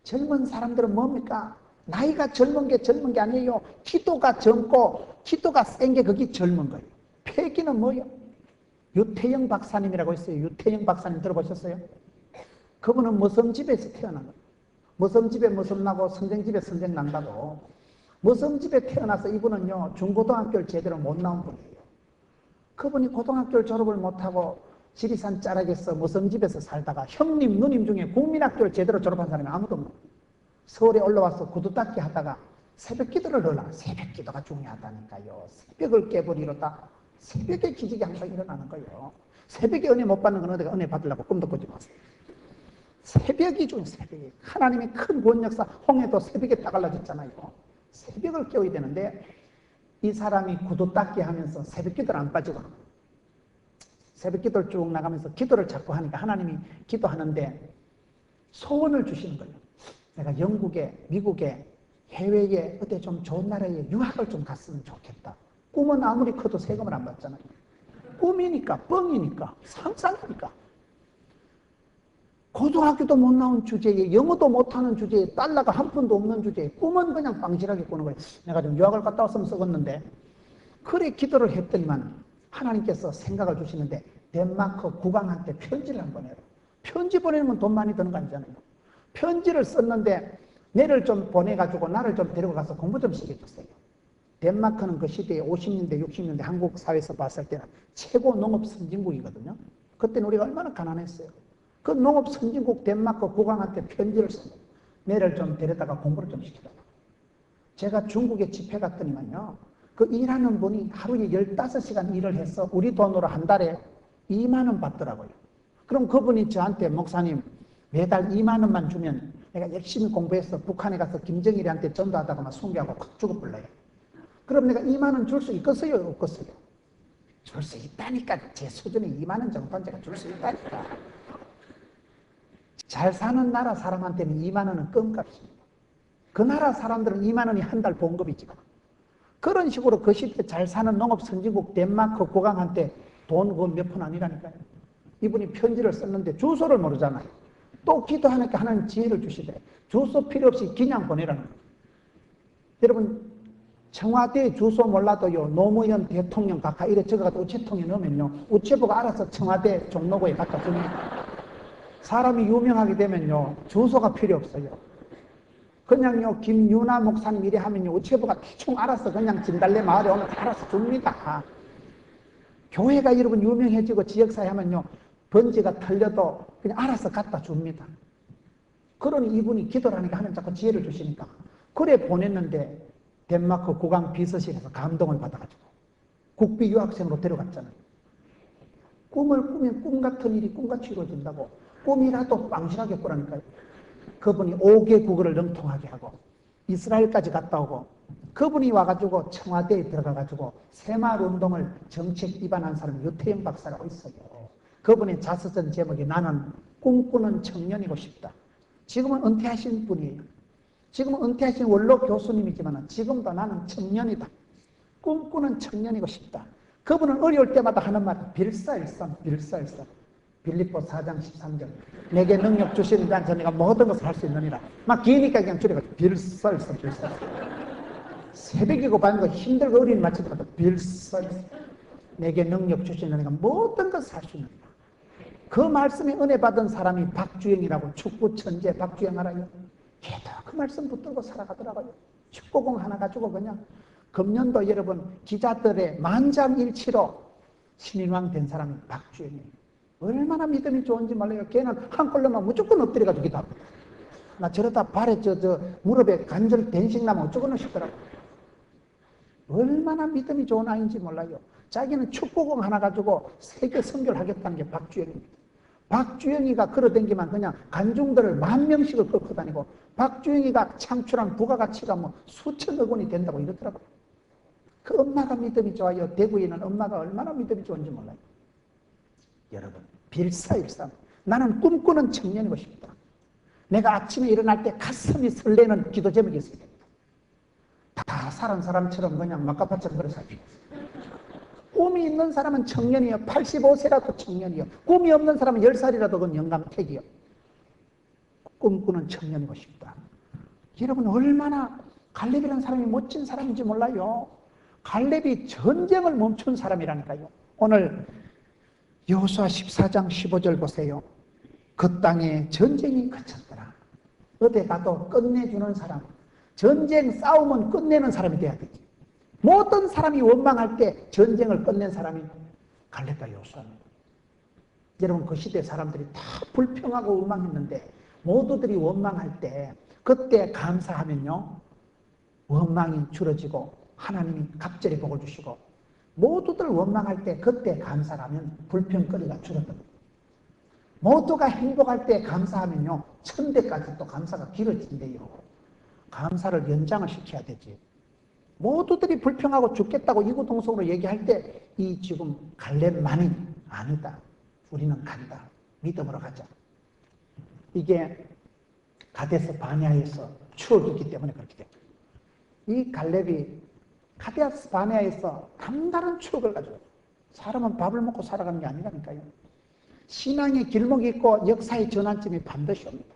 젊은 사람들은 뭡니까? 나이가 젊은 게 아니에요. 기도가 젊고 기도가 센 게 그게 젊은 거예요. 패기는 뭐예요? 유태영 박사님이라고 있어요. 유태영 박사님 들어보셨어요? 그분은 무성집에서 태어난 거예요. 무성집에 무성 나고 선생집에 선생 난다고. 무성집에 태어나서 이분은요, 중고등학교를 제대로 못 나온 분이에요. 그분이 고등학교를 졸업을 못하고 지리산 자락에서 무성집에서 살다가 형님, 누님 중에 국민학교를 제대로 졸업한 사람이 아무도 없는 거예요. 서울에 올라와서 구두 닦기 하다가 새벽 기도를 넣으라. 새벽 기도가 중요하다니까요. 새벽을 깨버리로다. 새벽에 기적이 항상 일어나는 거예요. 새벽에 은혜 못 받는 건 어디가 은혜 받으려고 꿈도 꾸지 마세요. 새벽이 중요해요. 새벽이. 하나님의 큰 구원 역사, 홍해도 새벽에 딱 갈라졌잖아요. 새벽을 깨워야 되는데 이 사람이 구두 닦기 하면서 새벽 기도를 안 빠지고 새벽 기도를 쭉 나가면서 기도를 자꾸 하니까 하나님이 기도하는데 소원을 주시는 거예요. 내가 영국에, 미국에, 해외에 어디 좀 좋은 나라에 유학을 좀 갔으면 좋겠다. 꿈은 아무리 커도 세금을 안 받잖아요. 꿈이니까, 뻥이니까, 상상이니까. 고등학교도 못 나온 주제에, 영어도 못하는 주제에, 달러가 한 푼도 없는 주제에, 꿈은 그냥 빵질하게 꾸는 거예요. 내가 좀 유학을 갔다 왔으면 썩었는데, 그래 기도를 했더니만 하나님께서 생각을 주시는데, 덴마크 국왕한테 편지를 한번 해요. 편지 보내는 건 돈 많이 드는 거 아니잖아요. 편지를 썼는데, 내를 좀 보내가지고 나를 좀 데리고 가서 공부 좀 시켜줬어요. 덴마크는 그 시대에 50년대, 60년대 한국 사회에서 봤을 때는 최고 농업 선진국이거든요. 그때는 우리가 얼마나 가난했어요. 그 농업 선진국 덴마크 국왕한테 편지를 써요. 내를 좀 데려다가 공부를 좀 시키라고. 제가 중국에 집회 갔더니만요. 그 일하는 분이 하루에 15시간 일을 해서 우리 돈으로 한 달에 2만 원 받더라고요. 그럼 그분이 저한테 목사님 매달 2만 원만 주면 내가 열심히 공부해서 북한에 가서 김정일한테 전도하다가 순교하고 확 죽어버려요. 그럼 내가 2만 원 줄 수 있겠어요? 없겠어요? 줄 수 있다니까. 제 수준에 2만 원 정도는 제가 줄 수 있다니까. 잘 사는 나라 사람한테는 2만 원은 껌값입니다. 그 나라 사람들은 2만 원이 한 달 봉급이지. 그런 식으로 그 시대 잘 사는 농업 선진국 덴마크 국왕한테 돈 그 몇 푼 아니라니까요. 이분이 편지를 썼는데 주소를 모르잖아요. 또 기도하니까 하나님 지혜를 주시대. 주소 필요 없이 그냥 보내라는 거예요. 여러분 청와대 주소 몰라도요, 노무현 대통령 가까이 이래 저거가 우체통에 넣으면요, 우체부가 알아서 청와대 종로구에 갖다 줍니다. 사람이 유명하게 되면요, 주소가 필요 없어요. 그냥요, 김유나 목사님 이래 하면요, 우체부가 대충 알아서 그냥 진달래 마을에 오면 알아서 줍니다. 교회가 여러분 유명해지고 지역사회 하면요, 번지가 털려도 그냥 알아서 갖다 줍니다. 그러니 이분이 기도를 하니까 하나님 자꾸 지혜를 주시니까. 그래 보냈는데, 덴마크 국왕 비서실에서 감동을 받아가지고 국비 유학생으로 데려갔잖아요. 꿈을 꾸면 꿈 같은 일이 꿈같이 이루어진다고. 꿈이라도 빵실하게 꾸라니까요. 그분이 5개 국어를 능통하게 하고 이스라엘까지 갔다 오고 그분이 와가지고 청와대에 들어가가지고 새마을운동을 정책 입안한 사람이 유태영 박사라고 있어요. 그분의 자서전 제목이 나는 꿈꾸는 청년이고 싶다. 지금은 은퇴하신 분이에요. 지금은 은퇴하신 원로 교수님이지만 지금도 나는 청년이다. 꿈꾸는 청년이고 싶다. 그분은 어려울 때마다 하는 말 빌사일선. 빌립보 4장 13절 내게 능력 주시는 자한테 내가 모든 것을 할 수 있느니라. 막 기니까 그냥 줄여가지고 빌사일선. 새벽이고 밤이고 힘들고 어린 마치더라도 빌사일선. 내게 능력 주시는 내가 모든 것을 할 수 있느니라. 그 말씀에 은혜 받은 사람이 박주영이라고 축구 천재 박주영 알아요? 걔도 그 말씀 붙들고 살아가더라고요. 축구공 하나 가지고 그냥 금년도 여러분 기자들의 만장일치로 신인왕 된 사람이 박주영이에요. 얼마나 믿음이 좋은지 몰라요. 걔는 한 골로만 무조건 엎드려가지고 기도합니다. 나 저러다 발에 무릎에 관절 된식 나면 어쩌고는 싶더라고요. 얼마나 믿음이 좋은 아이인지 몰라요. 자기는 축구공 하나 가지고 세계 선교를 하겠다는 게 박주영입니다. 박주영이가 걸어다니기만 그냥 관중들을 10,000명씩을 끌고 다니고 박주영이가 창출한 부가가치가 뭐 수천억 원이 된다고 이러더라고요. 그 엄마가 믿음이 좋아요. 대구에 있는 엄마가 얼마나 믿음이 좋은지 몰라요. 여러분 빌사일삼 나는 꿈꾸는 청년이고 싶다. 내가 아침에 일어날 때 가슴이 설레는 기도 제목이 있어야 됩니다. 다 사는 사람처럼 그냥 막가파처럼 그래 살죠. 꿈이 있는 사람은 청년이요. 85세라도 청년이요. 꿈이 없는 사람은 10살이라도 그건 영감택이요. 꿈꾸는 청년이고 싶다. 여러분 얼마나 갈렙이라는 사람이 멋진 사람인지 몰라요. 갈렙이 전쟁을 멈춘 사람이라니까요. 오늘 여호수아 14장 15절 보세요. 그 땅에 전쟁이 그쳤더라. 어디 가도 끝내주는 사람, 전쟁 싸움은 끝내는 사람이 돼야 되지. 모든 사람이 원망할 때 전쟁을 끝낸 사람이 갈렙과 여호수아입니다. 여러분 그 시대 사람들이 다 불평하고 원망했는데 모두들이 원망할 때 그때 감사하면요 원망이 줄어지고 하나님이 갑절히 복을 주시고, 모두들 원망할 때 그때 감사하면 불평거리가 줄어듭니다. 모두가 행복할 때 감사하면요 천대까지 또 감사가 길어진대요. 감사를 연장을 시켜야 되지. 모두들이 불평하고 죽겠다고 이구동성으로 얘기할 때 이 지금 갈렙만이 아니다, 우리는 간다, 믿음으로 가자. 이게 가데스 바네아에서 추억이 있기 때문에 그렇게 됩니다. 이 갈렙이 가데스 바네아에서 남다른 추억을 가지고, 사람은 밥을 먹고 살아가는 게 아니라니까요. 신앙의 길목이 있고 역사의 전환점이 반드시 옵니다.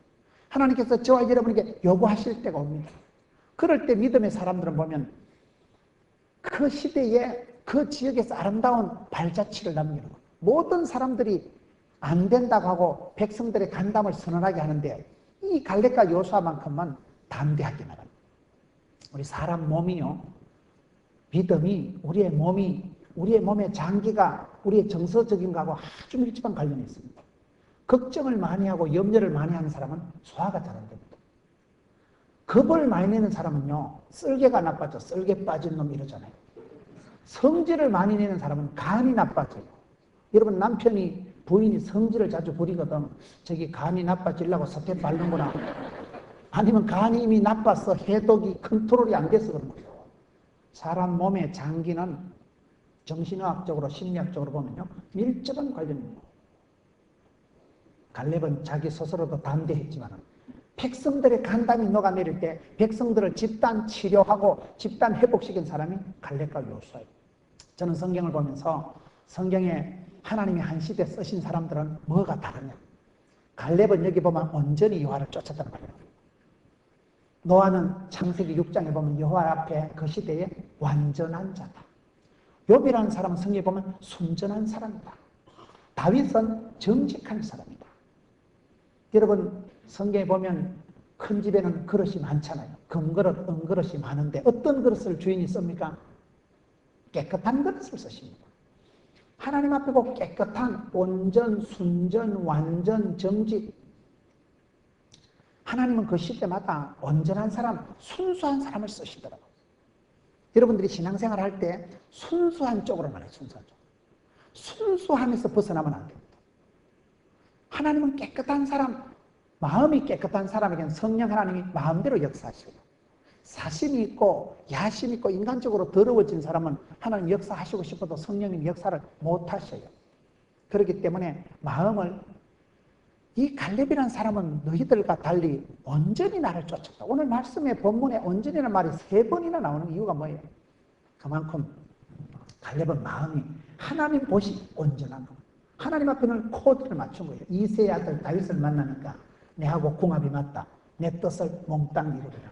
하나님께서 저와 여러분에게 요구하실 때가 옵니다. 그럴 때 믿음의 사람들은 보면 그 시대에 그 지역에서 아름다운 발자취를 남기는 거예요. 모든 사람들이 안 된다고 하고 백성들의 간담을 선언하게 하는데 이 갈렙과 여호수아만큼만 담대하게 말합니다. 우리 사람 몸이요, 믿음이 우리의 몸의 장기가 우리의 정서적인 것하고 아주 밀접한 관련이 있습니다. 걱정을 많이 하고 염려를 많이 하는 사람은 소화가 잘 안 됩니다. 겁을 많이 내는 사람은요 쓸개가 나빠져 쓸개 빠진 놈 이러잖아요. 성질을 많이 내는 사람은 간이 나빠져요. 여러분 남편이 부인이 성질을 자주 부리거든. 저기 간이 나빠지려고 사태 바르는구나. 아니면 간이 이미 나빠서 해독이 컨트롤이 안 돼서 그런 거예요. 사람 몸의 장기는 정신의학적으로 심리학적으로 보면요 밀접한 관련입니다. 갈렙은 자기 스스로도 담대했지만 백성들의 간담이 녹아내릴 때 백성들을 집단 치료하고 집단 회복시킨 사람이 갈렙과 여호수아예요. 저는 성경을 보면서 성경에 하나님이 한 시대 쓰신 사람들은 뭐가 다르냐. 갈렙은 여기 보면 온전히 여호와를 쫓았단 말이에요. 노아는 창세기 6장에 보면 여호와 앞에 그 시대에 완전한 자다. 욥이라는 사람은 성경에 보면 순전한 사람이다. 다윗은 정직한 사람이다. 여러분 성경에 보면 큰 집에는 그릇이 많잖아요. 금그릇, 은그릇이 많은데 어떤 그릇을 주인이 씁니까? 깨끗한 그릇을 쓰십니다. 하나님 앞에 꼭 깨끗한 온전, 순전, 완전, 정직. 하나님은 그 시대마다 온전한 사람, 순수한 사람을 쓰시더라고요. 여러분들이 신앙생활 할 때 순수한 쪽으로 말해요. 순수한 쪽. 순수함에서 벗어나면 안 됩니다. 하나님은 깨끗한 사람, 마음이 깨끗한 사람에게는 성령 하나님이 마음대로 역사하셔요. 사심이 있고 야심이 있고 인간적으로 더러워진 사람은 하나님 역사하시고 싶어도 성령님 역사를 못 하셔요. 그렇기 때문에 마음을, 이 갈렙이라는 사람은 너희들과 달리 온전히 나를 쫓았다. 오늘 말씀의 본문에 온전이라는 말이 3번이나 나오는 이유가 뭐예요? 그만큼 갈렙은 마음이 하나님 보시 온전한 거. 하나님 앞에는 코드를 맞춘 거예요. 이새의 아들 다윗을 만나니까 내하고 궁합이 맞다. 내 뜻을 몽땅 이루리라.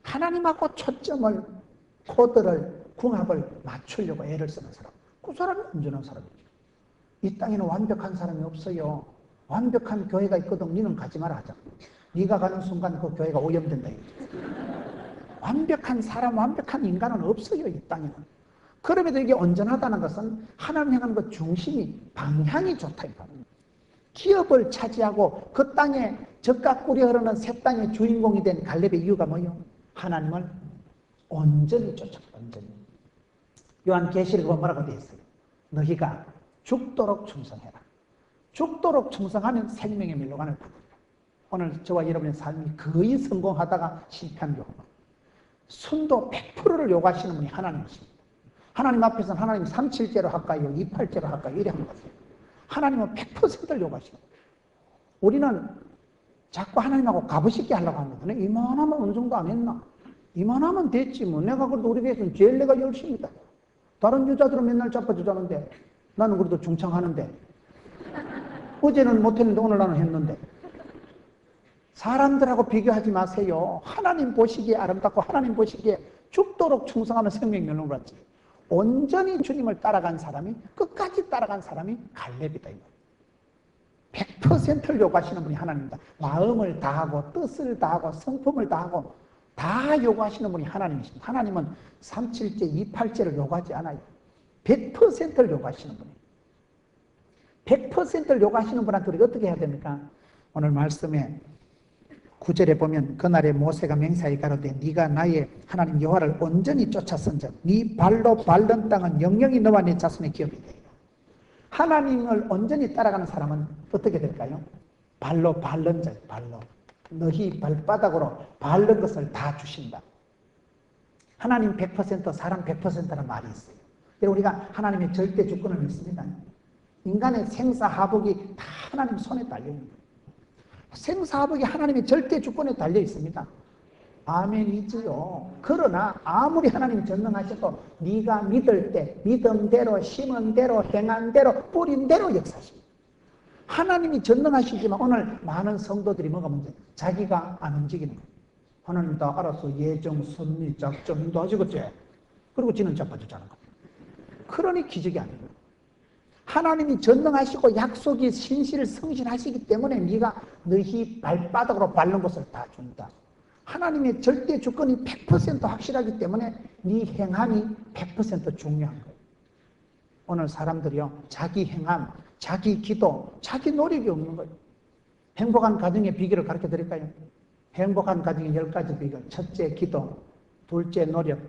하나님하고 초점을, 코드를, 궁합을 맞추려고 애를 쓰는 사람. 그 사람이 온전한 사람이죠. 이 땅에는 완벽한 사람이 없어요. 완벽한 교회가 있거든. 너는 가지 마라 하자. 네가 가는 순간 그 교회가 오염된다. 완벽한 사람, 완벽한 인간은 없어요. 이 땅에는. 그럼에도 이게 온전하다는 것은 하나님 향하는 그 중심이, 방향이 좋다. 기업을 차지하고 그 땅에 젖과 꿀이 흐르는 새 땅의 주인공이 된 갈렙의 이유가 뭐예요? 하나님을 온전히 쫓았다. 온전히. 요한계시록에 뭐라고 되어 있어요? 너희가 죽도록 충성해라. 죽도록 충성하면 생명의 멸로관을 받으리라. 오늘 저와 여러분의 삶이 거의 성공하다가 실패한 경우, 순도 100%를 요구하시는 분이 하나님이십니다. 하나님 앞에서는 하나님 3.7제로 할까요? 2.8제로 할까요? 이래 하는 거예요. 하나님은 100%를 요구하시는 거예요. 우리는 자꾸 하나님하고 가부식게 하려고 합니다. 이만하면 어느 정도 안 했나? 이만하면 됐지 뭐. 내가 그래도 우리 교회에서는 제일 내가 열심이다. 다른 여자들은 맨날 자빠지자는데 나는 그래도 중창하는데, 어제는 못했는데 오늘 나는 했는데. 사람들하고 비교하지 마세요. 하나님 보시기에 아름답고 하나님 보시기에 죽도록 충성하는 생명 멸망을 받지. 온전히 주님을 따라간 사람이, 끝까지 따라간 사람이 갈렙이다. 100%를 요구하시는 분이 하나님입니다. 마음을 다하고 뜻을 다하고 성품을 다하고 다 요구하시는 분이 하나님이십니다. 하나님은 3.7제, 2.8제를 요구하지 않아요. 100%를 요구하시는 분이에요. 100%를 요구하시는 분한테 우리가 어떻게 해야 됩니까? 오늘 말씀에 9절에 보면 그날에 모세가 맹세하여 가로되 네가 나의 하나님 여호와를 온전히 쫓았은즉 네 발로 밟는 땅은 영영이 너와 네 자손의 기업이 되리라. 하나님을 온전히 따라가는 사람은 어떻게 될까요? 발로 밟는 자예요. 발로. 너희 발바닥으로 밟는 것을 다 주신다. 하나님 100%, 사람 100%라는 말이 있어요. 우리가 하나님의 절대 주권을 믿습니다. 인간의 생사하복이 다 하나님 손에 달려있는 생사하복이 하나님의 절대 주권에 달려 있습니다. 아멘이지요. 그러나 아무리 하나님이 전능하셔도 네가 믿을 때 믿음대로 심은 대로 행한 대로 뿌린 대로 역사하십니다. 하나님이 전능하시지만 오늘 많은 성도들이 뭐가 문제예요? 자기가 안 움직이는 거예요. 하나님 다 알아서 예정, 선미, 작정 인도하시겠지. 그리고 지는 자빠지자는 거예요. 그러니 기적이 아니에요. 하나님이 전능하시고 약속이 신실 성실하시기 때문에 네가 너희 발바닥으로 밟는 것을 다 준다. 하나님의 절대 주권이 100% 확실하기 때문에 네 행함이 100% 중요한 거예요. 오늘 사람들이요, 자기 행함, 자기 기도, 자기 노력이 없는 거예요. 행복한 가정의 비결을 가르쳐 드릴까요? 행복한 가정의 10가지 비결. 첫째 기도, 둘째 노력,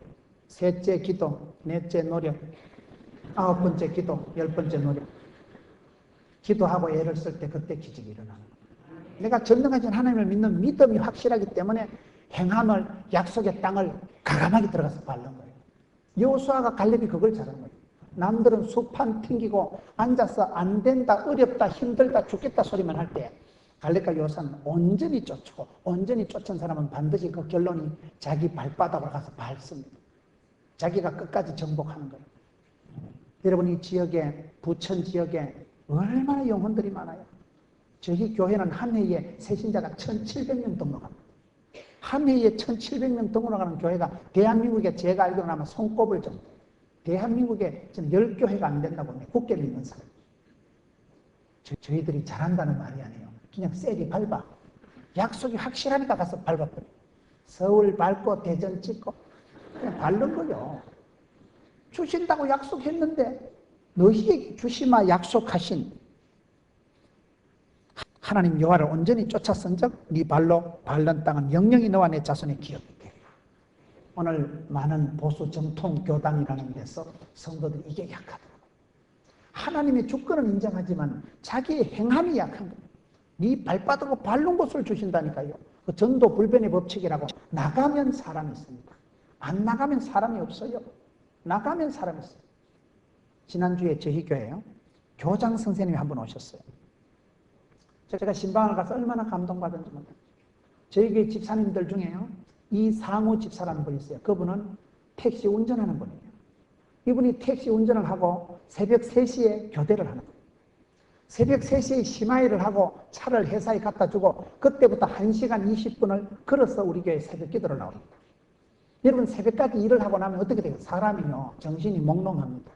셋째 기도, 넷째 노력, 9번째 기도, 10번째 노력. 기도하고 애를 쓸 때 그때 기적이 일어나는 거예요. 내가 전능하신 하나님을 믿는 믿음이 확실하기 때문에 행함을, 약속의 땅을 가감하게 들어가서 밟는 거예요. 여호수아가 갈렙이 그걸 잘한 거예요. 남들은 수판 튕기고 앉아서 안 된다, 어렵다, 힘들다, 죽겠다 소리만 할 때 갈렙과 여호수아는 온전히 쫓고 온전히 쫓은 사람은 반드시 그 결론이 자기 발바닥으로 가서 밟습니다. 자기가 끝까지 정복하는 거예요. 여러분 이 지역에, 부천 지역에 얼마나 영혼들이 많아요. 저희 교회는 한 해에 새신자가 1,700명 등록합니다. 한 해에 1,700명 등록하는 교회가 대한민국에 제가 알기로는 아마 손꼽을 정도. 대한민국에 지금 10교회가 안 된다고 합니다. 굳게 믿는 사람. 저희들이 잘한다는 말이 아니에요. 그냥 세게 밟아. 약속이 확실하니까 가서 밟아버려. 서울 밟고 대전 찍고 그냥 밟는 거죠. 주신다고 약속했는데 너희에게 주시마 약속하신 하나님 여호와를 온전히 쫓았은즉 네 발로 밟는 땅은 영영이 너와 내 자손의 기업이 되리라. 오늘 많은 보수 정통 교단이라는 데서 성도들이 이게 약하더라고요. 하나님의 주권은 인정하지만 자기의 행함이 약한 거예요. 네 발바닥으로 밟는 곳을 주신다니까요. 그 전도 불변의 법칙이라고 나가면 사람이 있습니다. 안 나가면 사람이 없어요. 나가면 사람이 있어요. 지난주에 저희 교회에요. 교장 선생님이 한 분 오셨어요. 제가 신방을 가서 얼마나 감동받은지 몰라요. 저희 교회 집사님들 중에요. 이상우 집사라는 분이 있어요. 그분은 택시 운전하는 분이에요. 이분이 택시 운전을 하고 새벽 3시에 교대를 하는 거예요. 새벽 3시에 심야일을 하고 차를 회사에 갖다 주고 그때부터 1시간 20분을 걸어서 우리 교회 새벽 기도를 나옵니다. 여러분 새벽까지 일을 하고 나면 어떻게 돼요? 사람이요 정신이 몽롱합니다.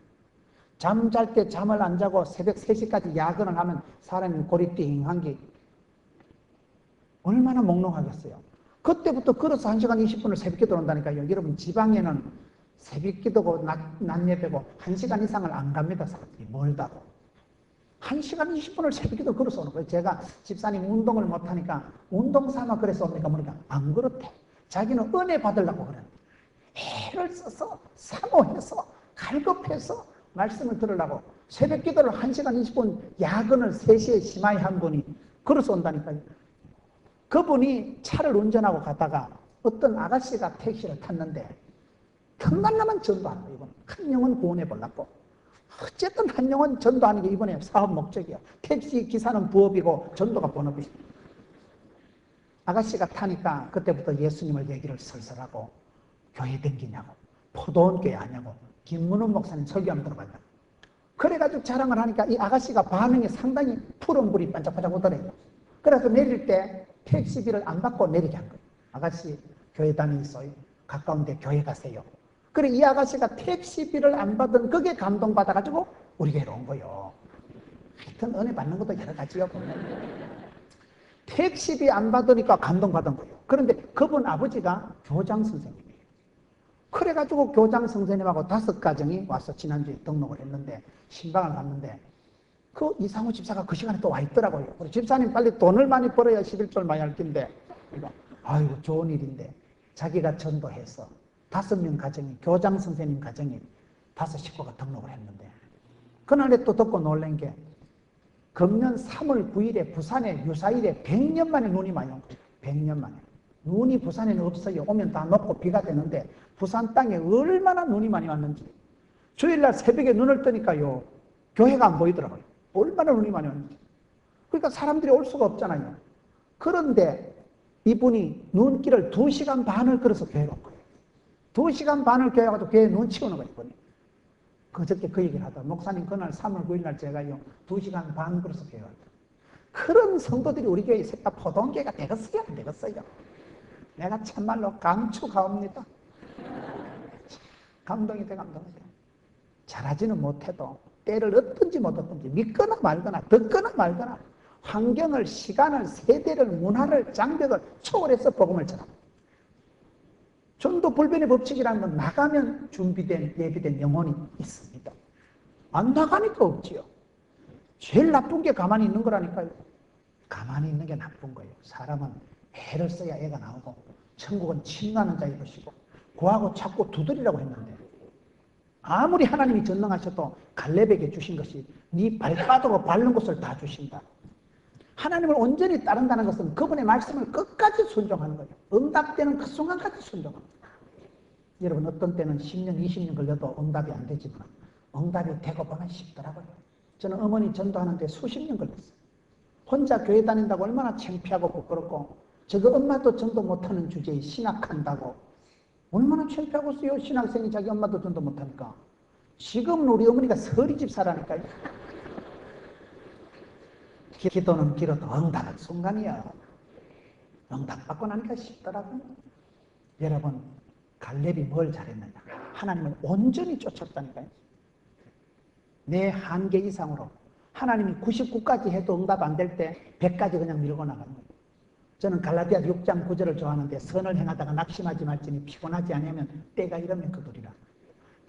잠잘 때 잠을 안 자고 새벽 3시까지 야근을 하면 사람이 고리띵한 게 얼마나 몽롱하겠어요. 그때부터 걸어서 1시간 20분을 새벽 기도를 한다니까요. 여러분 지방에는 새벽 기도고 낮 예배고 1시간 이상을 안 갑니다. 사람들이 멀다고. 1시간 20분을 새벽 기도 걸어서 오는 거예요. 제가 집사님 운동을 못하니까 운동 삼아 그래서 옵니까? 보니까 안 그렇대. 자기는 은혜 받으려고 그래. 애를 써서 사모해서 갈급해서 말씀을 들으려고 새벽 기도를 1시간 20분 야근을 3시에 심하게 한 분이 걸어서 온다니까요. 그분이 차를 운전하고 가다가 어떤 아가씨가 택시를 탔는데 틈만 나면 전도하는 거예요. 한 영혼 구원해 보려고. 어쨌든 한 영혼 전도하는 게 이번에 사업 목적이에요. 택시 기사는 부업이고 전도가 본업이에요. 아가씨가 타니까 그때부터 예수님을 얘기를 설설하고 교회 댕기냐고 포도원 교회 하냐고 김문훈 목사님 설교하면 들어봤냐고 그래가지고 자랑을 하니까 이 아가씨가 반응이 상당히 푸른 불이 반짝반짝 오더래요. 그래서 내릴 때 택시비를 안 받고 내리게 한 거예요. 아가씨 교회 다니소요. 가까운데 교회 가세요. 그래 이 아가씨가 택시비를 안 받은 그게 감동받아가지고 우리 교회로 온 거예요. 하여튼 은혜 받는 것도 여러 가지요. 택시비 안 받으니까 감동받은 거예요. 그런데 그분 아버지가 교장 선생님이에요. 그래가지고 교장 선생님하고 5가정이 와서 지난주에 등록을 했는데 신방을 갔는데 그 이상우 집사가 그 시간에 또 와 있더라고요. 우리 집사님 빨리 돈을 많이 벌어야 11조를 많이 할 텐데 아이고 좋은 일인데 자기가 전도해서 5명 가정이 교장 선생님 가정이 5식구가 등록을 했는데 그날에 또 듣고 놀란 게 금년 3월 9일에 부산에 유사일에 100년 만에 눈이 많이 온 거예요. 100년 만에. 눈이 부산에는 없어요. 오면 다 녹고 비가 되는데 부산 땅에 얼마나 눈이 많이 왔는지. 주일날 새벽에 눈을 뜨니까요. 교회가 안 보이더라고요. 얼마나 눈이 많이 왔는지. 그러니까 사람들이 올 수가 없잖아요. 그런데 이분이 눈길을 2시간 반을 걸어서 교회로 온 거예요. 2시간 반을 교회 가서 교회에 눈 치우는 거예요. 이분이. 그저께 그 얘기를 하다. 목사님 그날 3월 9일날 제가요 2시간 반 걸어서 교회 왔다. 그런 성도들이 우리 교회에 있을까 포동교회가 되겠어요? 안 되겠어요? 내가 참말로 감추가옵니다. 감동이 돼. 잘하지는 못해도 때를 얻든지 못 얻든지 믿거나 말거나 듣거나 말거나 환경을, 시간을, 세대를, 문화를, 장벽을 초월해서 복음을 전합니다. 전도 불변의 법칙이라는 건 나가면 준비된, 예비된 영혼이 있습니다. 안 나가니까 없지요. 제일 나쁜 게 가만히 있는 거라니까요. 가만히 있는 게 나쁜 거예요. 사람은 애를 써야 애가 나오고 천국은 침나는 자의 것이고 구하고 찾고 두드리라고 했는데 아무리 하나님이 전능하셔도 갈렙에게 주신 것이 네 발바닥으로 밟는 것을 다 주신다. 하나님을 온전히 따른다는 것은 그분의 말씀을 끝까지 순종하는 거예요. 응답되는 그 순간까지 순종합니다. 여러분 어떤 때는 10년, 20년 걸려도 응답이 안 되지만 응답이 되고 보면 쉽더라고요. 저는 어머니 전도하는데 수십 년 걸렸어요. 혼자 교회 다닌다고 얼마나 창피하고 부끄럽고 저거 엄마도 전도 못하는 주제에 신학한다고 얼마나 창피하고 있어요. 신학생이 자기 엄마도 전도 못하니까. 지금은 우리 어머니가 서리 집사라니까요. 기도는 길어도 응답은 순간이야. 응답 받고 나니까 쉽더라고요. 여러분 갈렙이 뭘 잘했느냐. 하나님을 온전히 쫓았다니까요. 내 한계 이상으로 하나님이 99까지 해도 응답 안 될 때 100까지 그냥 밀고 나가는 거예요. 저는 갈라디아 6장 9절을 좋아하는데 선을 행하다가 낙심하지 말지니 피곤하지 않으면 때가 이르면 그들이라.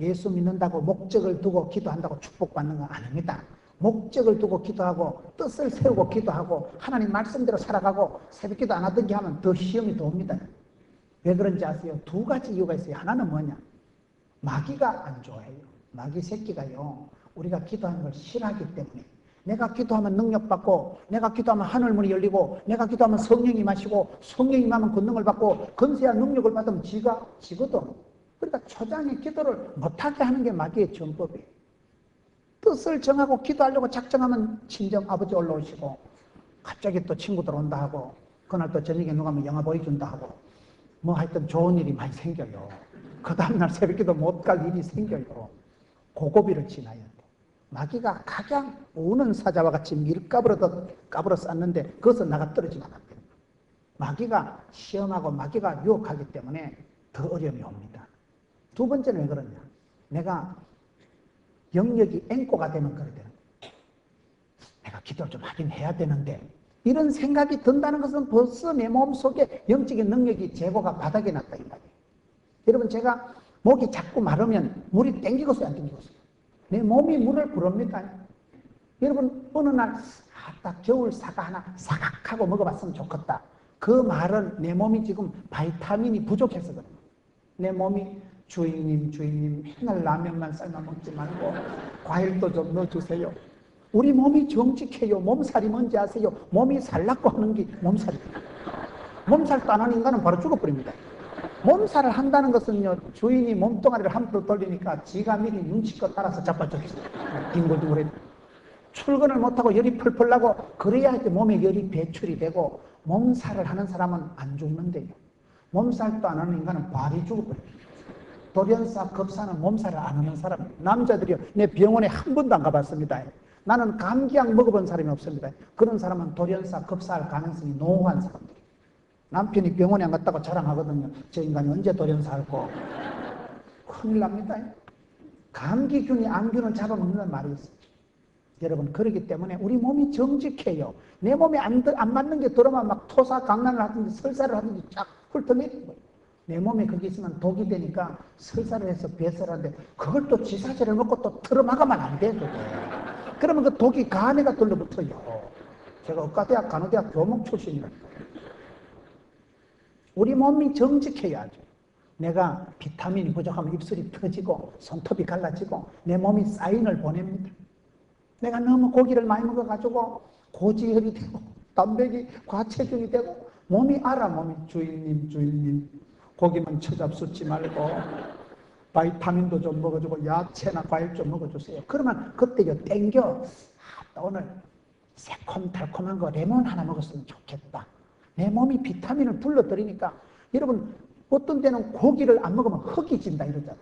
예수 믿는다고 목적을 두고 기도한다고 축복받는 건 아닙니다. 목적을 두고 기도하고 뜻을 세우고 기도하고 하나님 말씀대로 살아가고 새벽기도 안 하든지 하면 더 시험이 더 옵니다. 왜 그런지 아세요? 2가지 이유가 있어요. 하나는 뭐냐? 마귀가 안 좋아해요. 마귀 새끼가요. 우리가 기도하는 걸 싫어하기 때문에 내가 기도하면 능력받고 내가 기도하면 하늘문이 열리고 내가 기도하면 성령이 임하시고 성령이 임하면 권능을 받고 건세와 능력을 받으면 지가 지거든. 그러니까 초장에 기도를 못하게 하는 게 마귀의 전법이에요. 뜻을 정하고 기도하려고 작정하면 친정 아버지 올라오시고 갑자기 또 친구들 온다 하고 그날 또 저녁에 누가 하면 영화 보여준다 하고 뭐 하여튼 좋은 일이 많이 생겨요. 그 다음날 새벽기도 못 갈 일이 생겨요. 고고비를 지나야 돼. 마귀가 가장 우는 사자와 같이 밀가부로 까불어 쌌는데 그것은 나가 떨어지면 안 돼요. 마귀가 시험하고 마귀가 유혹하기 때문에 더 어려움이 옵니다. 2번째는 왜 그러냐. 내가 영역이 앵꼬가 되면 그래 되는 거예요. 내가 기도를 좀 하긴 해야 되는데 이런 생각이 든다는 것은 벌써 내 몸속에 영적인 능력이 제고가 바닥에 났다 이 말이에요. 여러분 제가 목이 자꾸 마르면 물이 땡기겠어요 안 땡기겠어요? 내 몸이 물을 부릅니까? 여러분 어느 날 딱 겨울 사과 하나 사각하고 먹어봤으면 좋겠다. 그 말은 내 몸이 지금 바이타민이 부족해서 그래요. 내 몸이 주인님 맨날 라면만 삶아 먹지 말고 과일도 좀 넣어주세요. 우리 몸이 정직해요. 몸살이 뭔지 아세요? 몸이 살라고 하는 게 몸살이에요. 몸살도 안 하는 인간은 바로 죽어버립니다. 몸살을 한다는 것은요, 주인이 몸뚱아리를 함부로 돌리니까 지가 미리 눈치껏 따라서 자빠졌어요. 뒹굴뒹굴해. 출근을 못하고 열이 펄펄 나고 그래야 이제 몸에 열이 배출이 되고 몸살을 하는 사람은 안 죽는데요. 몸살도 안 하는 인간은 발이 죽어버려요. 돌연사 급사는 몸살을 안 하는 사람. 남자들이요, 내 병원에 한 번도 안 가봤습니다. 나는 감기약 먹어본 사람이 없습니다. 그런 사람은 돌연사 급사할 가능성이 노후한 사람들. 남편이 병원에 안 갔다고 자랑하거든요. 저 인간이 언제 돌연사할고. 큰일 납니다. 감기균이 암균을 잡아먹는다는 말이 있어요. 여러분, 그렇기 때문에 우리 몸이 정직해요. 내 몸에 안 맞는 게 들어만 막 토사, 강난을 하든지 설사를 하든지 쫙 훑어내는 거예요. 내 몸에 그게 있으면 독이 되니까 설사를 해서 배설하는데 그걸 또 지사제를 먹고 또 틀어막으면 안 돼, 그게. 그러면 그 독이 간에가 들러붙어요. 제가 의과대학 간호대학 교목 출신이라니까. 우리 몸이 정직해야죠. 내가 비타민이 부족하면 입술이 터지고 손톱이 갈라지고 내 몸이 사인을 보냅니다. 내가 너무 고기를 많이 먹어가지고 고지혈이 되고 단백이 과체중이 되고 몸이 알아. 몸이 주인님 고기만 처잡수지 말고 바이타민도 좀 먹어주고 야채나 과일 좀 먹어주세요. 그러면 그때 땡겨. 오늘 새콤달콤한 거 레몬 하나 먹었으면 좋겠다. 내 몸이 비타민을 불러들이니까. 여러분, 어떤 데는 고기를 안 먹으면 흙이 진다 이러잖아요.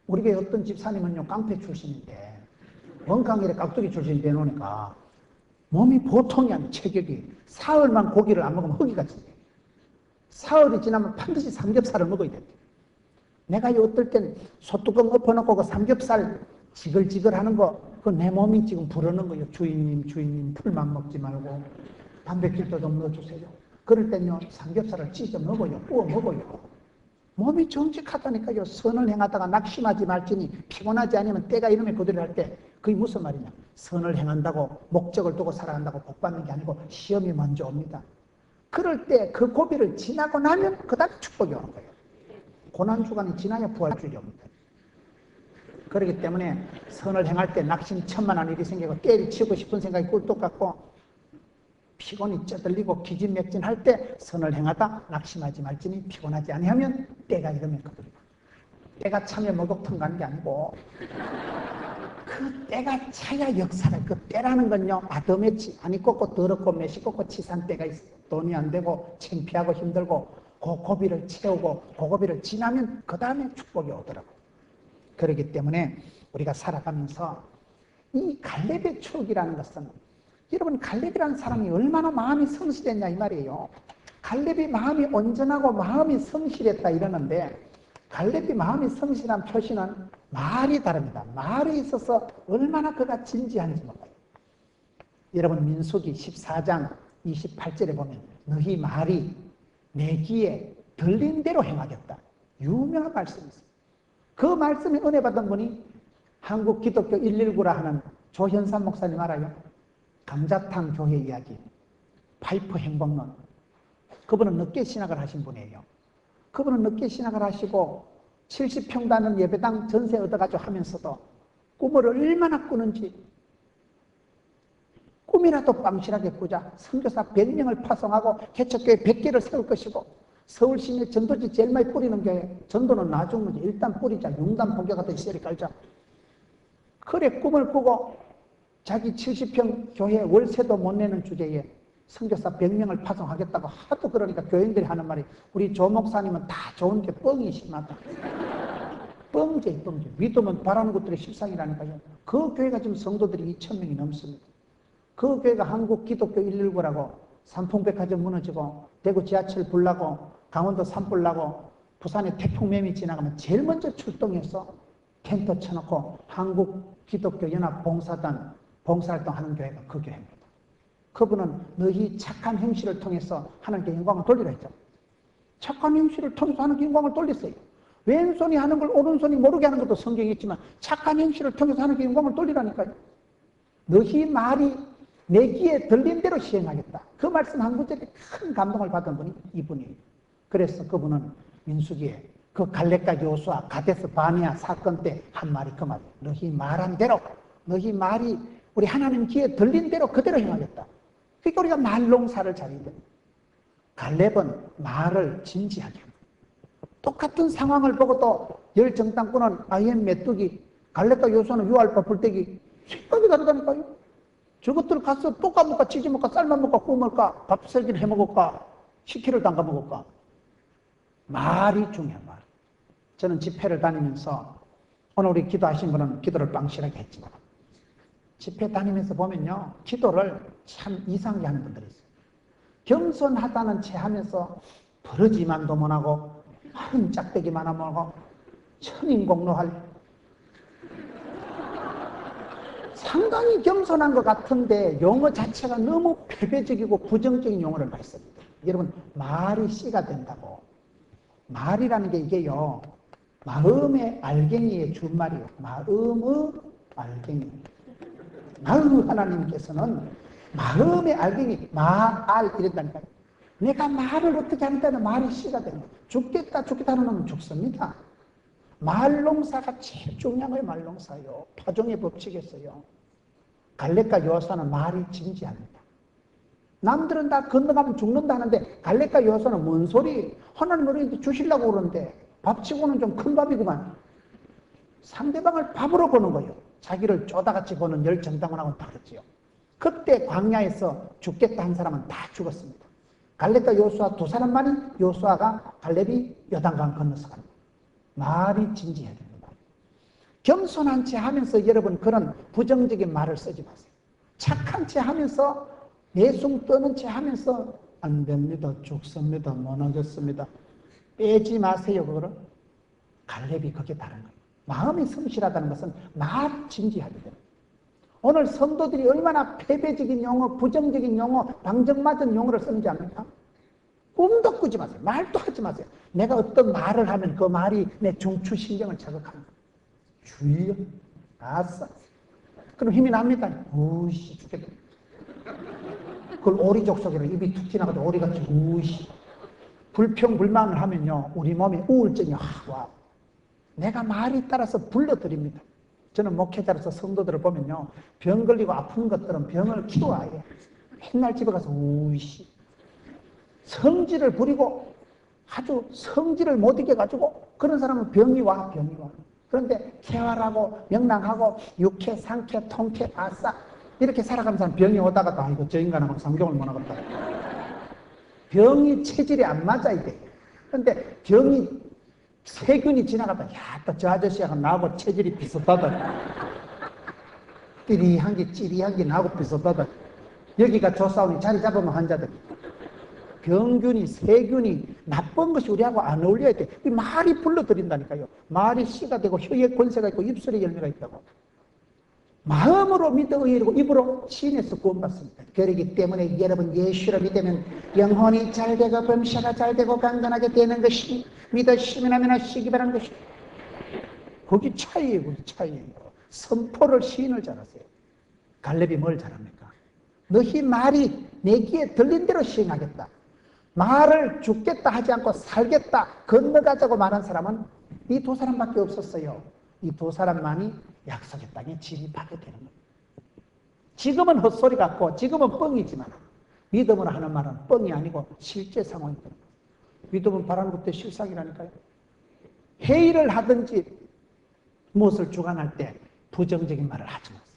우리 게 어떤 집사님은요 깡패 출신인데 원강일에 깍두기 출신이 되놓으니까 몸이 보통이 아니에요. 체격이. 사흘만 고기를 안 먹으면 흙이가 진대. 사흘이 지나면 반드시 삼겹살을 먹어야 된대. 내가 어떨 땐 소뚜껑 엎어놓고 그 삼겹살 지글지글하는 거 그 내 몸이 지금 부르는 거예요. 주인님 풀만 먹지 말고 단백질도 좀 넣어주세요. 그럴 땐요 삼겹살을 찢어 먹어요. 구워 먹어요. 몸이 정직하다니까요. 선을 행하다가 낙심하지 말지니 피곤하지 않으면 때가 이름에 그대로 할 때 그게 무슨 말이냐. 선을 행한다고 목적을 두고 살아간다고 복 받는 게 아니고 시험이 먼저 옵니다. 그럴 때 그 고비를 지나고 나면 그 다음에 축복이 오는 거예요. 고난주간이 지나야 부활주일이 옵니다. 그렇기 때문에 선을 행할 때 낙심천만한 일이 생기고 때리치고 싶은 생각이 꿀떡 같고 피곤이 쩌들리고 기진맥진할 때 선을 행하다 낙심하지 말지니 피곤하지 아니하면 때가 이르면 그들이다. 때가 차면 목욕탕 가는 게 아니고 그 때가 차야 역사를. 그 때라는 건요 아더매치 아니 꺾고 더럽고 매시 꺾고 치산 때가 있어요. 돈이 안 되고 창피하고 힘들고 그 고비를 채우고 그 고비를 지나면 그 다음에 축복이 오더라고요. 그렇기 때문에 우리가 살아가면서 이 갈렙의 추억이라는 것은 여러분 갈렙이라는 사람이 얼마나 마음이 성실했냐 이 말이에요. 갈렙이 마음이 온전하고 마음이 성실했다 이러는데 갈렙이 마음이 성실한 표시는 말이 다릅니다. 말에 있어서 얼마나 그가 진지한지 몰라요. 여러분 민수기 14장 28절에 보면 너희 말이 내 귀에 들린 대로 행하겠다. 유명한 말씀이 있어요. 그 말씀에 은혜 받은 분이 한국 기독교 119라 하는 조현삼 목사님 알아요? 감자탕 교회 이야기, 파이프 행복론. 그분은 늦게 신학을 하신 분이에요. 그분은 늦게 신학을 하시고 70평단은 예배당 전세 얻어가지고 하면서도 꿈을 얼마나 꾸는지 꿈이라도 빵실하게 꾸자. 선교사 100명을 파송하고 개척교회 100개를 세울 것이고 서울 시내 전도지 제일 많이 뿌리는 교회. 전도는 나중 문제. 일단 뿌리자. 융단 포교 같은 시절에 깔자. 그래 꿈을 꾸고 자기 70평 교회 월세도 못 내는 주제에 선교사 100명을 파송하겠다고 하도 그러니까 교인들이 하는 말이 우리 조 목사님은 다 좋은 게 뻥이 심하다. 뻥제. 믿으면 바라는 것들이 실상이라니까요. 그 교회가 지금 성도들이 2,000명이 넘습니다. 그 교회가 한국 기독교 119라고 삼풍백화점 무너지고 대구 지하철 불나고 강원도 산불 나고 부산에 태풍매미 지나가면 제일 먼저 출동해서 텐트 쳐놓고 한국 기독교 연합 봉사단 봉사활동하는 교회가 그 교회입니다. 그분은 너희 착한 행실을 통해서 하나님께 영광을 돌리라 했죠. 착한 행실을 통해서 하나님께 영광을 돌렸어요. 왼손이 하는 걸 오른손이 모르게 하는 것도 성경에 있지만 착한 행실을 통해서 하나님께 영광을 돌리라니까요. 너희 말이 내 귀에 들린 대로 시행하겠다. 그 말씀 한 구절에 큰 감동을 받은 분이 이분이에요. 그래서 그분은 민수기에 그 갈렙과 여호수아 가데스 바네아 사건 때 한 말이 그 말이에요. 너희 말한 대로 너희 말이 우리 하나님 귀에 들린 대로 그대로 행하겠다. 그러니까 우리가 말 농사를 잘해야 됩니다. 갈렙은 말을 진지하게 합니다. 똑같은 상황을 보고 또 열 정당꾼은 아이엠 메뚜기 갈렙과 여호수아는 유알파 불떼기 생각이 다르다니까요. 저것들 가서 볶아먹을까 찌집먹을까 삶아먹을까 구워먹을까 밥설기를 해먹을까 식혜를 담가먹을까. 말이 중요한 말. 저는 집회를 다니면서 오늘 우리 기도하신 분은 기도를 빵실하게 했지만 집회 다니면서 보면요 기도를 참 이상하게 하는 분들이 있어요. 겸손하다는 채 하면서 버러지만도 못하고 마른 짝대기만 하고 천인공노할 상당히 겸손한 것 같은데 용어 자체가 너무 패배적이고 부정적인 용어를 많이 씁니다. 여러분, 말이 씨가 된다고. 말이라는 게 이게요, 마음의 알갱이의 준말이요. 마음의 알갱이. 마음 하나님께서는 마음의 알갱이, 말 이랬다니까요. 내가 말을 어떻게 한다면 말이 씨가 된다. 죽겠다 하는 놈은 죽습니다. 말농사가 제일 중요한 거예요. 말농사요. 파종의 법칙이었어요. 갈렙과 여호수아는 말이 진지합니다. 남들은 다 건너가면 죽는다 하는데 갈렙과 여호수아는 뭔 소리? 하나님 우리한테 주시려고 그러는데 밥치고는 좀 큰 밥이구만. 상대방을 밥으로 보는 거예요. 자기를 쪼다같이 보는 열정당원하고는 다르지요. 그때 광야에서 죽겠다 한 사람은 다 죽었습니다. 갈렙과 여호수아 두 사람만이, 여호수아가 갈렙이 요단강 건너서 갑니다. 말이 진지해야 됩니다. 겸손한 채 하면서 여러분 그런 부정적인 말을 쓰지 마세요. 착한 채 하면서 내숭 떠는 채 하면서 안 됩니다. 죽습니다. 못 하겠습니다. 빼지 마세요. 그거를. 갈렙이 그게 다른 거예요. 마음이 성실하다는 것은 말이 진지하게 됩니다. 오늘 성도들이 얼마나 패배적인 용어, 부정적인 용어, 방정맞은 용어를 쓰는지 압니까? 꿈도 꾸지 마세요. 말도 하지 마세요. 내가 어떤 말을 하면 그 말이 내 중추신경을 자극합니다. 주의요. 아싸. 그럼 힘이 납니까? 우씨 죽겠다. 그걸 오리족속으로 입이 툭 지나가도 오리같이 우씨. 불평불만을 하면요, 우리 몸에 우울증이 확 와. 내가 말이 따라서 불러드립니다. 저는 목회자로서 성도들을 보면요, 병 걸리고 아픈 것들은 병을 키워야 맨날 집에 가서 우씨. 성질을 부리고 아주 성질을 못 이겨가지고 그런 사람은 병이 와. 그런데 쾌활하고 명랑하고 유쾌, 상쾌, 통쾌, 아싸 이렇게 살아가는 사람 병이 오다가도 아이고 저 인간하고 상종을 못 하겠다. 병이 체질이 안 맞아 이게. 그런데 병이 세균이 지나가다 야, 또 저 아저씨하고 나하고 체질이 비슷하다. 찌리한 게 나하고 비슷하다. 여기가 조사원이 자리 잡으면 환자들. 병균이, 세균이, 나쁜 것이 우리하고 안 어울려야 돼. 이 말이 불러들인다니까요. 말이 씨가 되고 혀에 권세가 있고 입술에 열매가 있다고. 마음으로 믿어 의리고 입으로 시인해서 구원받습니다. 그렇기 때문에 여러분 예수를 믿으면 영혼이 잘되고 범사가 잘되고 강건하게 되는 것이 믿어 시민하면 하시기 바라는 것이. 거기 차이예요. 거기 차이예요. 선포를 시인을 잘하세요. 갈렙이 뭘 잘합니까? 너희 말이 내 귀에 들린 대로 시행하겠다. 말을 죽겠다 하지 않고 살겠다, 건너가자고 말한 사람은 이 두 사람밖에 없었어요. 이 두 사람만이 약속의 땅에 진입하게 되는 거예요. 지금은 헛소리 같고 지금은 뻥이지만 믿음으로 하는 말은 뻥이 아니고 실제 상황입니다. 믿음은 바라는 것도 실상이라니까요. 회의를 하든지 무엇을 주관할 때 부정적인 말을 하지 마세요.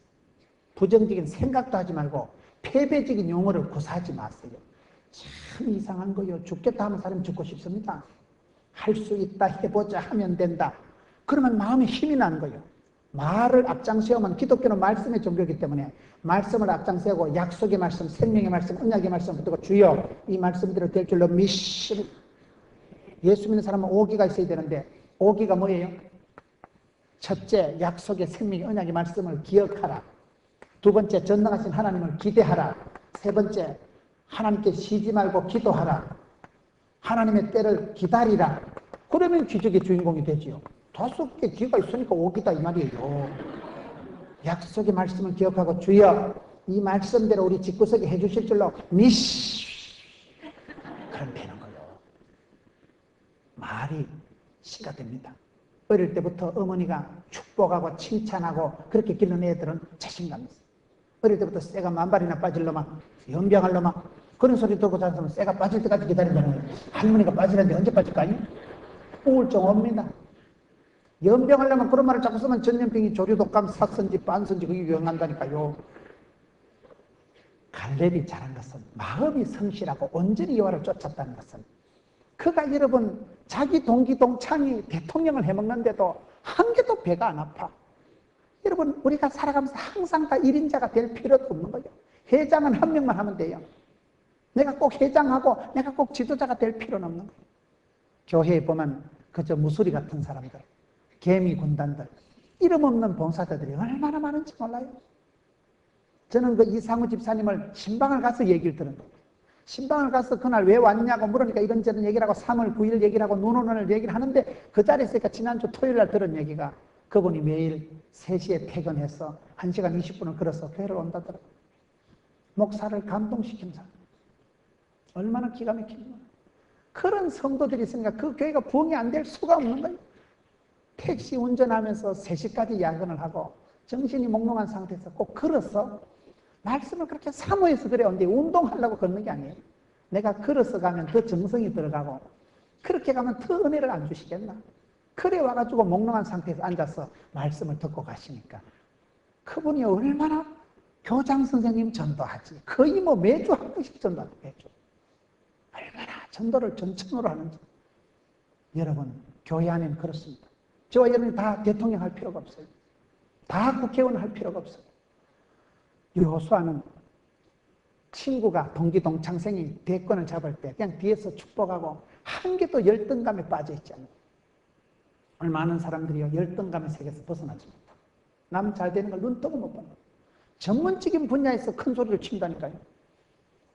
부정적인 생각도 하지 말고 패배적인 용어를 구사하지 마세요. 참 이상한 거예요. 죽겠다 하면 사람이 죽고 싶습니다. 할 수 있다, 해보자 하면 된다. 그러면 마음에 힘이 나는 거예요. 말을 앞장세우면 기독교는 말씀의 종교이기 때문에 말씀을 앞장세우고 약속의 말씀, 생명의 말씀, 언약의 말씀 붙들고 주여 이 말씀대로 될 줄로 믿습니다. 예수 믿는 사람은 오기가 있어야 되는데 오기가 뭐예요? 첫째, 약속의 생명의 언약의 말씀을 기억하라. 두 번째, 전능하신 하나님을 기대하라. 세 번째, 하나님께 쉬지 말고 기도하라. 하나님의 때를 기다리라. 그러면 기적의 주인공이 되지요. 5개 기회가 있으니까 오기다 이 말이에요. 약속의 말씀을 기억하고 주여 이 말씀대로 우리 집구석에 해주실 줄로 그럼 되는 거예요. 말이 씨가 됩니다. 어릴 때부터 어머니가 축복하고 칭찬하고 그렇게 기른 애들은 자신감이 있어요. 어릴 때부터 쇠가 만발이나 빠질 놈아, 연병할 놈아, 그런 소리 듣고 자면 쇠가 빠질 때까지 기다린다는 거예요. 할머니가 빠지는데 언제 빠질까? 우울증 옵니다. 연병하려면 그런 말을 자꾸 쓰면 전염병이 조류독감, 사선지, 반선지 그게 유행한다니까요. 갈렙이 잘한 것은 마음이 성실하고 온전히 여호와를 쫓았다는 것은 그가 여러분 자기 동기 동창이 대통령을 해먹는데도 한 개도 배가 안 아파. 여러분 우리가 살아가면서 항상 다 1인자가 될 필요도 없는 거예요. 회장은 한 명만 하면 돼요. 내가 꼭 회장하고 내가 꼭 지도자가 될 필요는 없는 거예요. 교회에 보면 그저 무수리 같은 사람들, 개미 군단들, 이름 없는 봉사자들이 얼마나 많은지 몰라요. 저는 그 이상우 집사님을 신방을 가서 얘기를 들은 거예요. 신방을 가서 그날 왜 왔냐고 물으니까 이런저런 얘기를 하고 3월 9일 얘기를 하고 눈 오는 날 얘기를 하는데 그 자리에 있으니까 지난주 토요일 날 들은 얘기가 그분이 매일 3시에 퇴근해서 1시간 20분을 걸어서 교회를 온다더라고요. 목사를 감동시킨 사람. 얼마나 기가 막힙니까? 그런 성도들이 있으니까 그 교회가 부흥이 안 될 수가 없는 거예요. 택시 운전하면서 3시까지 야근을 하고 정신이 몽롱한 상태에서 꼭 걸어서 말씀을 그렇게 사모해서 그래요. 근데 운동하려고 걷는 게 아니에요. 내가 걸어서 가면 더 정성이 들어가고 그렇게 가면 더 은혜를 안 주시겠나? 그래 와가지고 몽롱한 상태에서 앉아서 말씀을 듣고 가시니까 그분이 얼마나 교장 선생님 전도하지. 거의 뭐 매주 한 번씩 전도하고 매주. 얼마나 전도를 전천으로 하는지. 여러분 교회 안에는 그렇습니다. 저와 여러분이 다 대통령 할 필요가 없어요. 다 국회의원 할 필요가 없어요. 여호수아는 친구가 동기 동창생이 대권을 잡을 때 그냥 뒤에서 축복하고 한 개도 열등감에 빠져 있지 않아요. 오늘 많은 사람들이요 열등감의 세계에서 벗어나지 못해요. 남 잘 되는 걸 눈 뜨고 못 보는 거예요. 전문적인 분야에서 큰 소리를 친다니까요.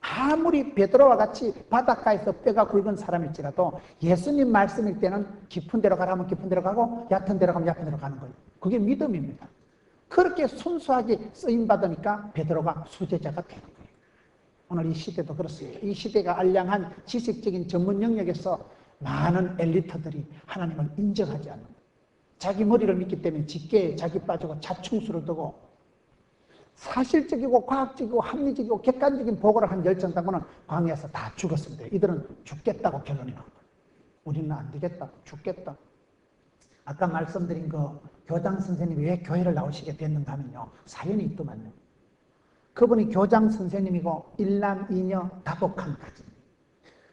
아무리 베드로와 같이 바닷가에서 뼈가 굵은 사람일지라도 예수님 말씀일 때는 깊은 데로 가라면 깊은 데로 가고 얕은 데로 가면 얕은 데로 가는 거예요. 그게 믿음입니다. 그렇게 순수하게 쓰임받으니까 베드로가 수제자가 되는 거예요. 오늘 이 시대도 그렇습니다. 이 시대가 알량한 지식적인 전문 영역에서 많은 엘리트들이 하나님을 인정하지 않는 거예요. 자기 머리를 믿기 때문에 직계에 자기 빠지고 자충수를 두고 사실적이고 과학적이고 합리적이고 객관적인 보고를 한 열정당군은 광야에서 다 죽었습니다. 이들은 죽겠다고 결론이 나온 거예요. 우리는 안 되겠다. 죽겠다. 아까 말씀드린 그 교장 선생님이 왜 교회를 나오시게 됐는가 하면요. 사연이 있더만요. 그분이 교장 선생님이고 일남 이녀 다복한까지.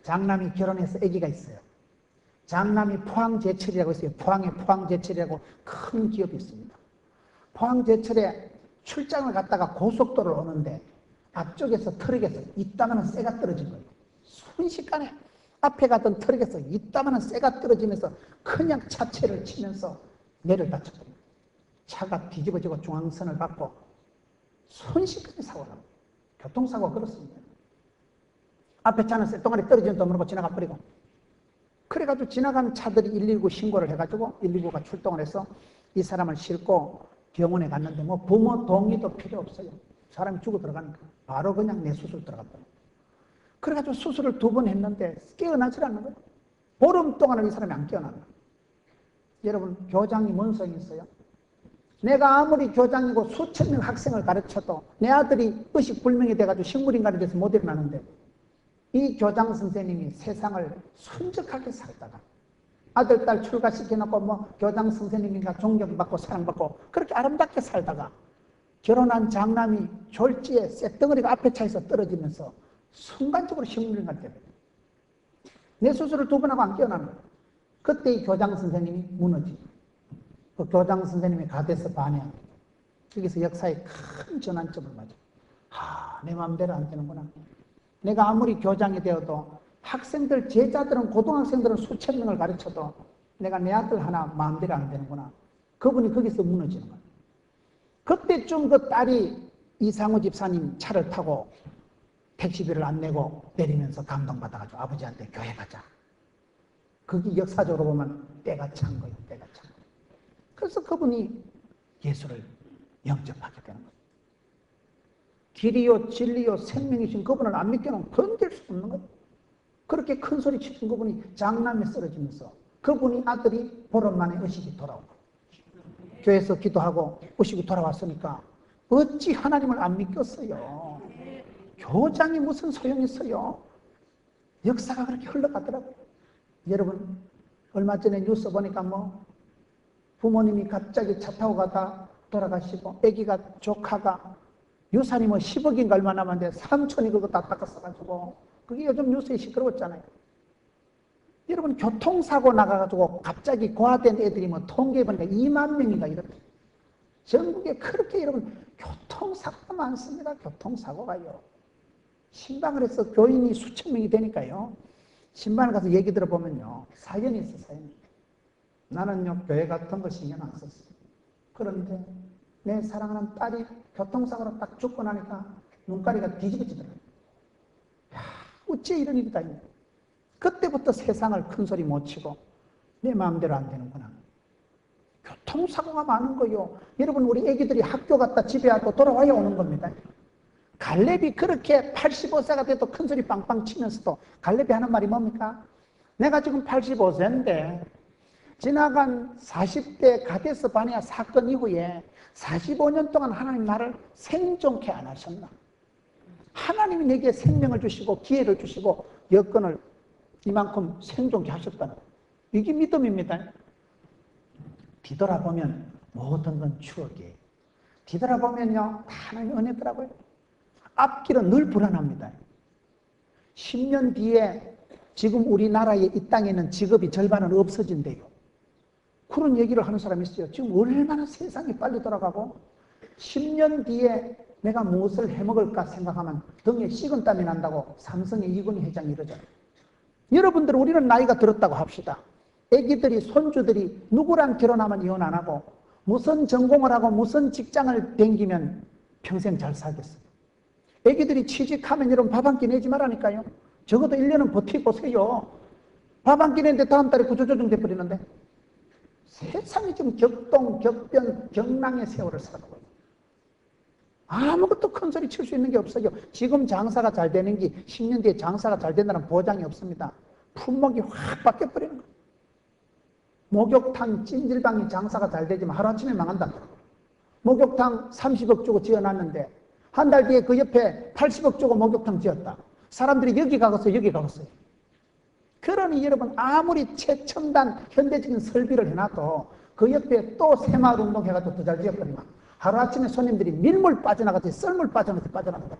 장남이 결혼해서 아기가 있어요. 장남이 포항제철이라고 있어요. 포항에 포항제철이라고 큰 기업이 있습니다. 포항제철에 출장을 갔다가 고속도로를 오는데 앞쪽에서 트럭에서 이따만한 쇠가 떨어진 거예요. 순식간에 앞에 가던 트럭에서 이따만한 쇠가 떨어지면서 그냥 차체를 치면서 뇌를 다쳤거든요. 차가 뒤집어지고 중앙선을 받고 순식간에 사고가 납니다. 교통사고가 그렇습니다. 앞에 차는 쇠덩어리 떨어지는 도 모르고 지나가 버리고 그래가지고 지나가는 차들이 119 신고를 해가지고 119가 출동을 해서 이 사람을 싣고 병원에 갔는데 뭐 부모 동의도 필요 없어요. 사람이 죽어 들어가니까 바로 그냥 내 수술 들어갔더라고요. 그래가지고 수술을 2번 했는데 깨어나질 않는 거예요. 보름 동안은 이 사람이 안 깨어나는 거예요. 여러분 교장이 뭔 소용이 있어요? 내가 아무리 교장이고 수천 명 학생을 가르쳐도 내 아들이 의식불명이 돼가지고 식물인간이 돼서 못 일어나는데 이 교장 선생님이 세상을 순적하게 살다가 아들, 딸 출가시켜놓고 뭐 교장 선생님인가 존경받고 사랑받고 그렇게 아름답게 살다가 결혼한 장남이 졸지에 쇳덩어리가 앞에 차에서 떨어지면서 순간적으로 식물인간이 됩니다. 내 수술을 2번 하고 안 깨어나는 거예요. 그때 이 교장 선생님이 무너집니다. 그 교장 선생님이 가대에서 반해합니다. 여기서 역사에 큰 전환점을 맞아요. 내 마음대로 안 되는구나. 내가 아무리 교장이 되어도 학생들, 제자들은, 고등학생들은 수천 명을 가르쳐도 내가 내 아들 하나 마음대로 안 되는구나. 그분이 거기서 무너지는 거예요. 그때쯤 그 딸이 이상우 집사님 차를 타고 택시비를 안 내고 내리면서 감동받아가지고 아버지한테 교회 가자. 그게 역사적으로 보면 때가 찬 거예요. 때가 찬 거예요. 그래서 그분이 예수를 영접하게 되는 거예요. 길이요 진리요 생명이신 그분을 안 믿게는 건들 수 없는 거예요. 그렇게 큰 소리 치신 그분이 장남에 쓰러지면서 그분이 아들이 보름 만에 의식이 돌아오고 교회에서 기도하고 의식이 돌아왔으니까 어찌 하나님을 안 믿겠어요. 교장이 무슨 소용이 있어요. 역사가 그렇게 흘러가더라고요. 여러분 얼마 전에 뉴스 보니까 뭐 부모님이 갑자기 차 타고 가다 돌아가시고 아기가 조카가 유산이 뭐 10억인가 얼마 남았는데 삼촌이 그거 다 닦았어가지고 그게 요즘 뉴스에 시끄러웠잖아요. 여러분 교통사고 나가가지고 갑자기 고아된 애들이 뭐 통계해보니까 2만 명인가 이렇게 전국에 그렇게 여러분 교통사고가 많습니다. 교통사고가요. 신방을 해서 교인이 수천 명이 되니까요. 신방을 가서 얘기 들어보면요. 사연이 있어, 사연이. 나는요, 교회 같은 거 신경 안 썼어. 그런데 내 사랑하는 딸이 교통사고로 딱 죽고 나니까 눈가리가 뒤집어지더라고요. 야, 어째 이런 일이 다 있냐. 그때부터 세상을 큰 소리 못 치고 내 마음대로 안 되는구나. 교통사고가 많은 거요. 여러분, 우리 애기들이 학교 갔다 집에 와도 돌아와야 오는 겁니다. 갈렙이 그렇게 85세가 돼도 큰 소리 빵빵 치면서도 갈렙이 하는 말이 뭡니까? 내가 지금 85세인데 지나간 40대 가데스 바네아 사건 이후에 45년 동안 하나님 나를 생존케 안 하셨나? 하나님이 내게 생명을 주시고 기회를 주시고 여건을 이만큼 생존케 하셨다는 이게 믿음입니다. 뒤돌아보면 모든 건 추억이에요. 뒤돌아보면요, 다 하나님의 은혜더라고요. 앞길은 늘 불안합니다. 10년 뒤에 지금 우리나라의 이 땅에 있는 직업이 절반은 없어진대요. 그런 얘기를 하는 사람이 있어요. 지금 얼마나 세상이 빨리 돌아가고 10년 뒤에 내가 무엇을 해먹을까 생각하면 등에 식은땀이 난다고 삼성의 이건희 회장이 이러잖아요. 여러분들, 우리는 나이가 들었다고 합시다. 애기들이, 손주들이 누구랑 결혼하면 이혼 안 하고 무슨 전공을 하고 무슨 직장을 댕기면 평생 잘 살겠어요. 애기들이 취직하면 여러분 밥 한 끼 내지 말라니까요. 적어도 1년은 버텨보세요. 밥 한 끼 내는데 다음 달에 구조조정 돼버리는데. 세상이 지금 격동, 격변, 경랑의 세월을 살아가고 있어요. 아무것도 큰 소리 칠 수 있는 게 없어요. 지금 장사가 잘 되는 게 10년 뒤에 장사가 잘 된다는 보장이 없습니다. 품목이 확 바뀌어버리는 거예요. 목욕탕 찜질방이 장사가 잘 되지만 하루아침에 망한다. 목욕탕 30억 주고 지어놨는데 한 달 뒤에 그 옆에 80억 주고 목욕탕 지었다. 사람들이 여기 가겠어요, 여기 가겠어요. 그러니 여러분, 아무리 최첨단 현대적인 설비를 해놔도 그 옆에 또 새마을 운동 해가지고 더 잘 지었거든요. 하루아침에 손님들이 밀물 빠져나가듯이 썰물 빠져나가듯이 빠져나간다.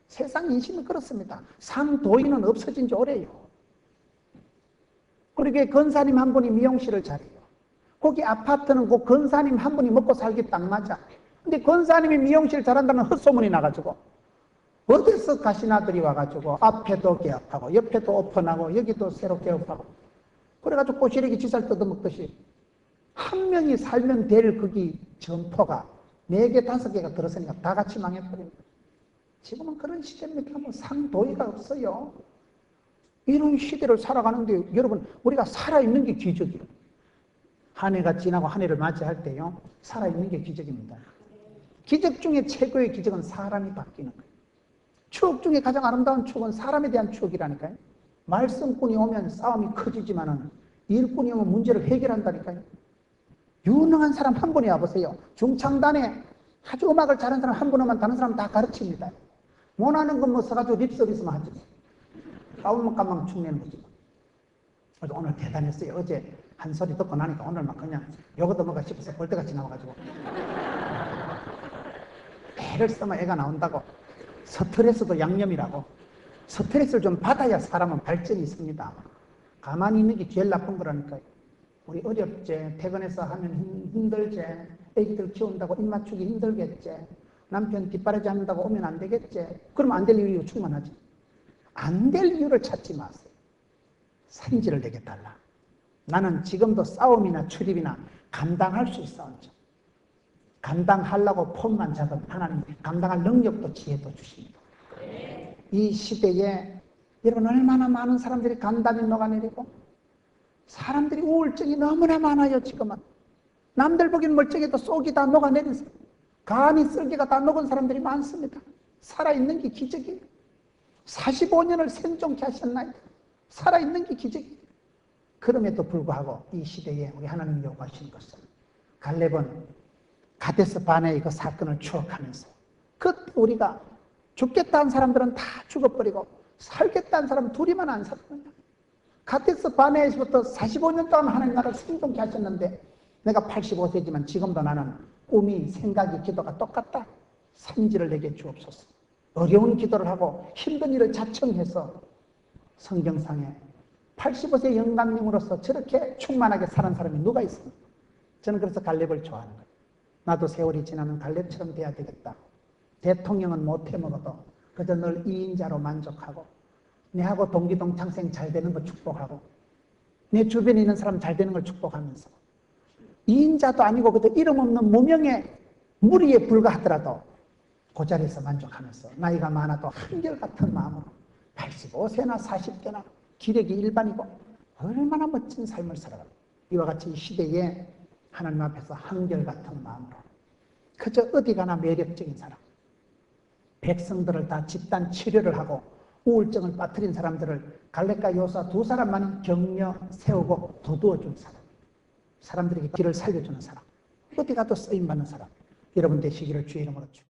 세상 인심은 그렇습니다. 상도인은 없어진 지 오래요. 그러게 건사님 한 분이 미용실을 차려요. 거기 아파트는 그 건사님 한 분이 먹고 살기 딱 맞아. 근데 건사님이 미용실 잘한다는 헛소문이 나가지고 어디서 가시나들이 와가지고 앞에도 개업하고 옆에도 오픈하고 여기도 새로 개업하고 그래가지고 꼬시래기 지살 뜯어먹듯이 한 명이 살면 될 거기 점포가 4개, 5개가 들었으니까 다 같이 망해버립니다. 지금은 그런 시대입니다. 뭐 상도의가 없어요. 이런 시대를 살아가는데 여러분, 우리가 살아있는 게 기적이에요. 한 해가 지나고 한 해를 맞이할 때요, 살아있는 게 기적입니다. 기적 중에 최고의 기적은 사람이 바뀌는 거예요. 추억 중에 가장 아름다운 추억은 사람에 대한 추억이라니까요. 말씀꾼이 오면 싸움이 커지지만은 일꾼이 오면 문제를 해결한다니까요. 유능한 사람 한 분이 와보세요. 중창단에 아주 음악을 잘하는 사람 한 분 오면 다른 사람 다 가르칩니다. 못하는 건 뭐 서가지고 립서비스만 하지. 싸우면 깜망 축내는 거지. 그래서 오늘 대단했어요. 어제 한 소리 듣고 나니까 오늘 막 그냥 요것도 뭐가 싶어서 볼 때같이 나와가지고 애를 쓰면 애가 나온다고. 스트레스도 양념이라고. 스트레스를 좀 받아야 사람은 발전이 있습니다. 가만히 있는 게 제일 나쁜 거라니까요. 우리 어렵지, 퇴근해서 하면 힘들지, 애기들 키운다고 입 맞추기 힘들겠지, 남편 뒷바라지 한다고 오면 안 되겠지. 그럼 안 될 이유 충분하지. 안 될 이유를 찾지 마세요. 산지를 내게 달라. 나는 지금도 싸움이나 출입이나 감당할 수 있어. 감당하려고 폼만 잡은 하나님, 감당할 능력도 지혜도 주십니다. 이 시대에 여러분, 얼마나 많은 사람들이 간담이 녹아내리고 사람들이 우울증이 너무나 많아요. 지금은 남들 보기엔 멀쩡해도 속이 다 녹아내린 사람, 간이 쓸개가 다 녹은 사람들이 많습니다. 살아있는 게 기적이에요. 45년을 생존케 하셨나요? 살아있는 게 기적이에요. 그럼에도 불구하고 이 시대에 우리 하나님이 요구하시는 것은, 갈렙은 가데스 바네아의 그 사건을 추억하면서 그때 우리가 죽겠다는 사람들은 다 죽어버리고 살겠다는 사람은 둘이만 안 살았느냐. 가데스 바네아에서부터 45년 동안 하나님 나라를 생존케 하셨는데 내가 85세지만 지금도 나는 꿈이, 생각이, 기도가 똑같다. 산지를 내게 주옵소서. 어려운 기도를 하고 힘든 일을 자청해서 성경상에 85세 영감님으로서 저렇게 충만하게 사는 사람이 누가 있습니까? 저는 그래서 갈렙을 좋아하는 거예요. 나도 세월이 지나면 갈렙처럼 돼야 되겠다. 대통령은 못 해먹어도 그저 늘 이인자로 만족하고 내하고 동기동창생 잘 되는 거 축복하고 내 주변에 있는 사람 잘 되는 걸 축복하면서 이인자도 아니고 그저 이름 없는 무명의 무리에 불과하더라도 그 자리에서 만족하면서 나이가 많아도 한결같은 마음으로 85세나 40대나 기력이 일반이고 얼마나 멋진 삶을 살아가고 이와 같이 이 시대에 하나님 앞에서 한결같은 마음으로 그저 어디 가나 매력적인 사람, 백성들을 다 집단 치료를 하고 우울증을 빠뜨린 사람들을 갈렙과 여호수아 두 사람만 격려 세우고 도두어준 사람, 사람들에게 길을 살려주는 사람, 어디 가도 쓰임받는 사람, 여러분 되시기를 주의 이름으로 축복합니다.